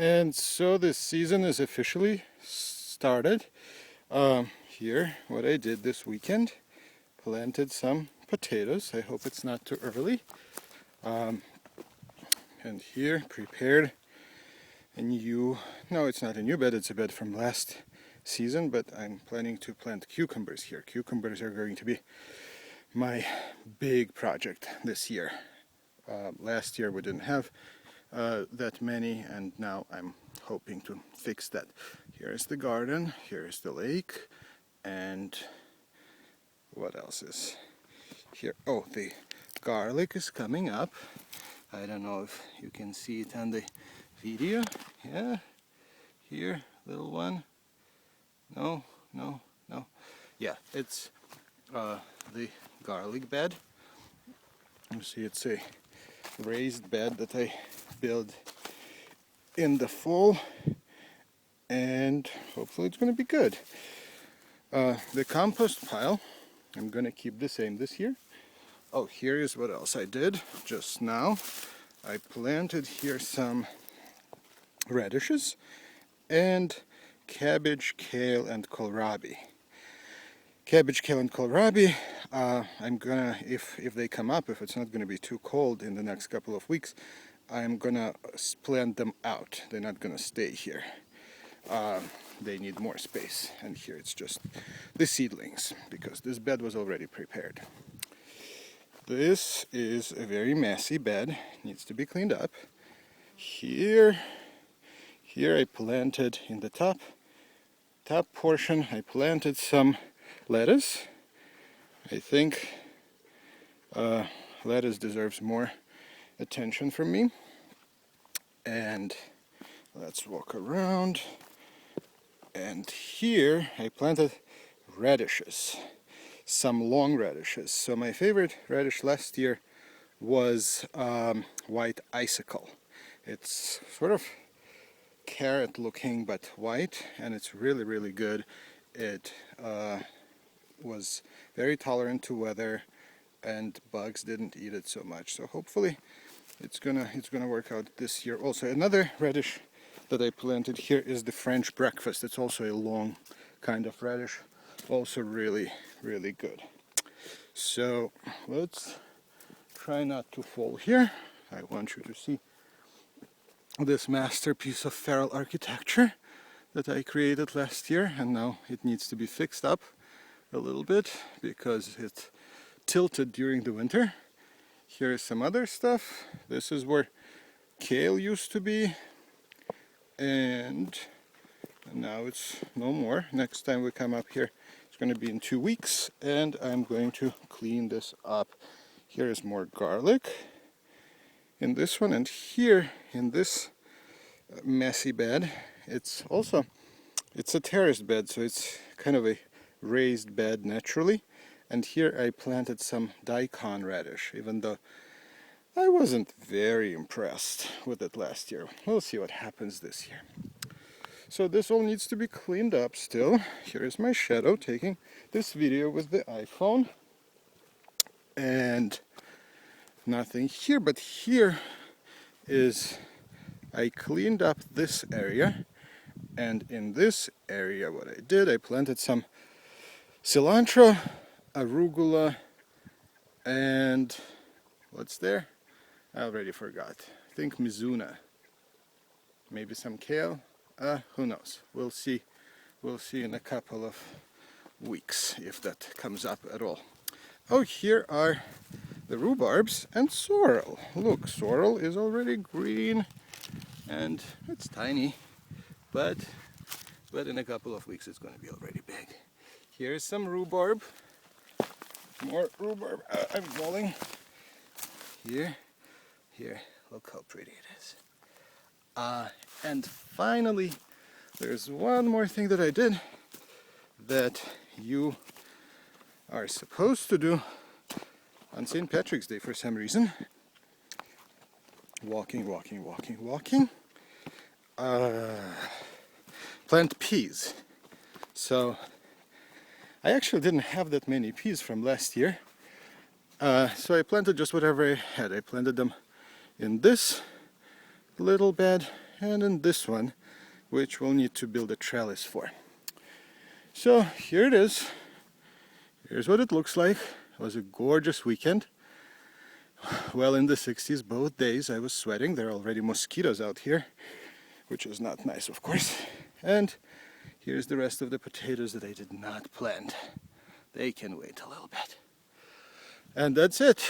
And so this season is officially started. Here, what I did this weekend, planted some potatoes. I hope it's not too early. And here, prepared a new, no, it's not a new bed, it's a bed from last season, but I'm planning to plant cucumbers here. Cucumbers are going to be my big project this year. Last year we didn't have that many, and now I'm hoping to fix that. Here is the garden, here is the lake, and what else is here? Oh, the garlic is coming up. I don't know if you can see it on the video. Yeah, here, little one. No. Yeah, it's the garlic bed. You see, it's a raised bed that I built in the fall, and hopefully it's going to be good. The compost pile, I'm going to keep the same this year. Oh, here is what else I did just now. I planted here some radishes and cabbage, kale, and kohlrabi. Cabbage, kale, and kohlrabi, I'm gonna, if they come up, if it's not gonna be too cold in the next couple of weeks, I'm gonna plant them out. They're not gonna stay here. They need more space, and here it's just the seedlings, because this bed was already prepared. This is a very messy bed, needs to be cleaned up. Here I planted in the top portion, I planted some lettuce. I think lettuce deserves more attention from me. And let's walk around. And here I planted radishes, some long radishes. So my favorite radish last year was white icicle. It's sort of carrot looking but white, and it's really, really good. It was very tolerant to weather, and bugs didn't eat it so much. So hopefully it's gonna work out this year. Also, another radish that I planted here is the French breakfast. It's also a long kind of radish, also really, really good. So let's try not to fall here. I want you to see this masterpiece of feral architecture that I created last year, and now it needs to be fixed up a little bit because it tilted during the winter. Here is some other stuff. This is where kale used to be, and now it's no more. Next time we come up here, it's going to be in 2 weeks, and I'm going to clean this up. Here is more garlic in this one, and here in this messy bed, it's a terraced bed, so it's kind of a raised bed naturally. And here I planted some daikon radish, even though I wasn't very impressed with it last year. We'll see what happens this year. So this all needs to be cleaned up still. Here is my shadow taking this video with the iPhone. And nothing here, but here is, I cleaned up this area. And in this area, what I did, I planted some cilantro, arugula, and what's there? I already forgot. I think mizuna. Maybe some kale. Who knows? We'll see. We'll see in a couple of weeks if that comes up at all. Oh, here are the rhubarbs and sorrel. Look, sorrel is already green, and it's tiny. But in a couple of weeks it's going to be already big. Here's some rhubarb. More rhubarb. I'm falling. Here. Look how pretty it is. And finally, there's one more thing that I did that you are supposed to do on St. Patrick's Day for some reason. Walking. Plant peas. So I actually didn't have that many peas from last year, so I planted just whatever I had. I planted them in this little bed and then this one, which we'll need to build a trellis for. So here it is. Here's what it looks like. It was a gorgeous weekend. Well, in the 60s, both days I was sweating. There are already mosquitoes out here, which is not nice, of course. And here's the rest of the potatoes that I did not plant. They can wait a little bit. And that's it.